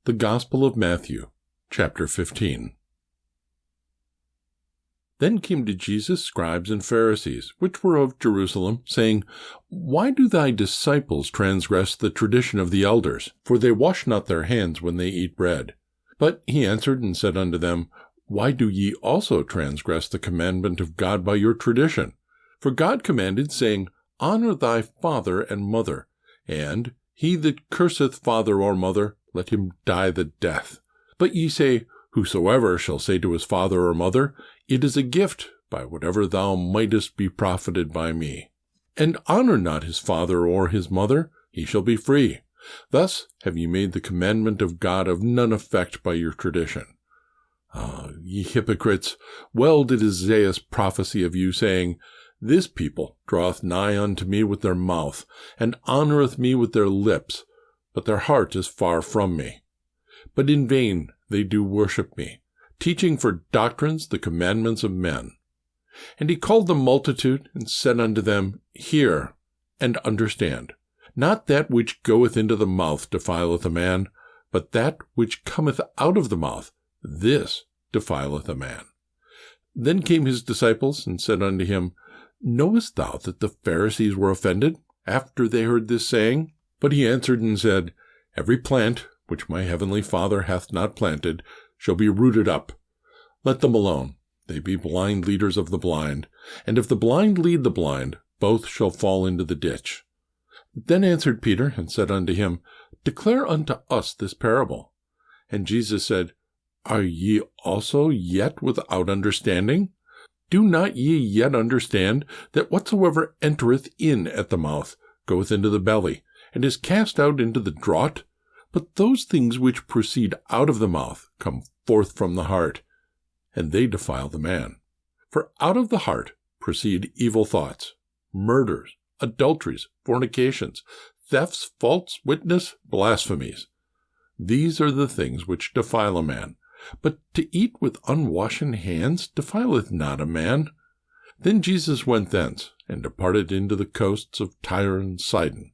The Gospel of Matthew, chapter 15. Then came to Jesus scribes and Pharisees, which were of Jerusalem, saying, Why do thy disciples transgress the tradition of the elders? For they wash not their hands when they eat bread. But he answered and said unto them, Why do ye also transgress the commandment of God by your tradition? For God commanded, saying, Honor thy father and mother, and he that curseth father or mother, let him die the death. But ye say, Whosoever shall say to his father or mother, It is a gift, by whatever thou mightest be profited by me, and honor not his father or his mother, he shall be free. Thus have ye made the commandment of God of none effect by your tradition. Ye hypocrites, well did Isaiah prophesy of you, saying, This people draweth nigh unto me with their mouth, and honoureth me with their lips, but their heart is far from me. But in vain they do worship me, teaching for doctrines the commandments of men. And he called the multitude, and said unto them, Hear, and understand. Not that which goeth into the mouth defileth a man, but that which cometh out of the mouth, this defileth a man. Then came his disciples, and said unto him, Knowest thou that the Pharisees were offended, after they heard this saying? But he answered and said, Every plant which my heavenly Father hath not planted shall be rooted up. Let them alone. They be blind leaders of the blind. And if the blind lead the blind, both shall fall into the ditch. Then answered Peter and said unto him, Declare unto us this parable. And Jesus said, Are ye also yet without understanding? Do not ye yet understand that whatsoever entereth in at the mouth goeth into the belly, and is cast out into the draught? But those things which proceed out of the mouth come forth from the heart, and they defile the man. For out of the heart proceed evil thoughts, murders, adulteries, fornications, thefts, false witness, blasphemies. These are the things which defile a man. But to eat with unwashen hands defileth not a man. Then Jesus went thence, and departed into the coasts of Tyre and Sidon.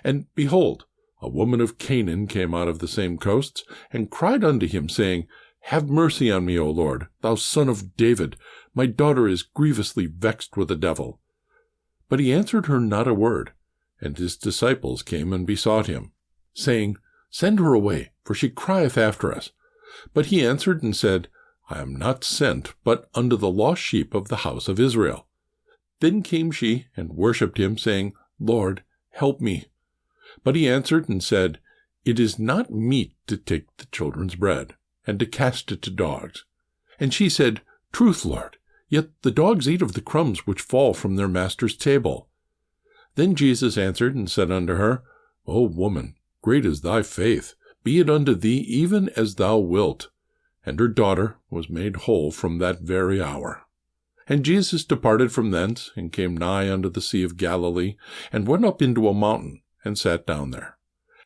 And behold, a woman of Canaan came out of the same coasts, and cried unto him, saying, Have mercy on me, O Lord, thou Son of David. My daughter is grievously vexed with a devil. But he answered her not a word. And his disciples came and besought him, saying, Send her away, for she crieth after us. But he answered and said, I am not sent, but unto the lost sheep of the house of Israel. Then came she and worshipped him, saying, Lord, help me. But he answered and said, It is not meet to take the children's bread, and to cast it to dogs. And she said, Truth, Lord, yet the dogs eat of the crumbs which fall from their master's table. Then Jesus answered and said unto her, O woman, great is thy faith. Be it unto thee even as thou wilt. And her daughter was made whole from that very hour. And Jesus departed from thence, and came nigh unto the sea of Galilee, and went up into a mountain, and sat down there.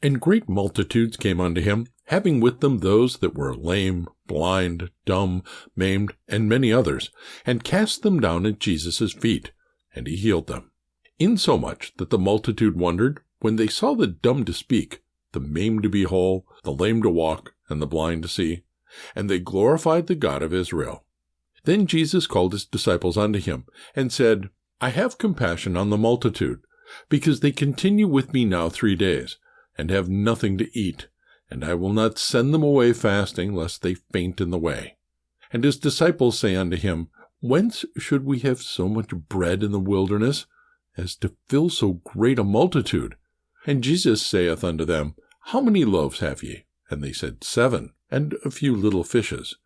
And great multitudes came unto him, having with them those that were lame, blind, dumb, maimed, and many others, and cast them down at Jesus' feet, and he healed them. Insomuch that the multitude wondered, when they saw the dumb to speak, the maimed to be whole, the lame to walk, and the blind to see, and they glorified the God of Israel. Then Jesus called his disciples unto him, and said, I have compassion on the multitude, because they continue with me now 3 days, and have nothing to eat, and I will not send them away fasting, lest they faint in the way. And his disciples say unto him, Whence should we have so much bread in the wilderness, as to fill so great a multitude? And Jesus saith unto them, How many loaves have ye? And they said, 7, and a few little fishes.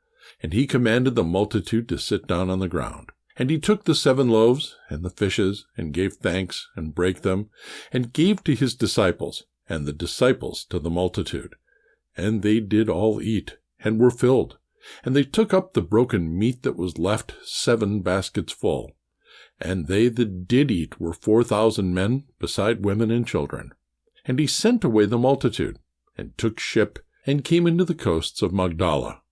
And he commanded the multitude to sit down on the ground. And he took the 7 loaves and the fishes, and gave thanks, and brake them, and gave to his disciples, and the disciples to the multitude. And they did all eat, and were filled. And they took up the broken meat that was left, 7 baskets full. And they that did eat were 4,000 men, beside women and children. And he sent away the multitude, and took ship, and came into the coasts of Magdala.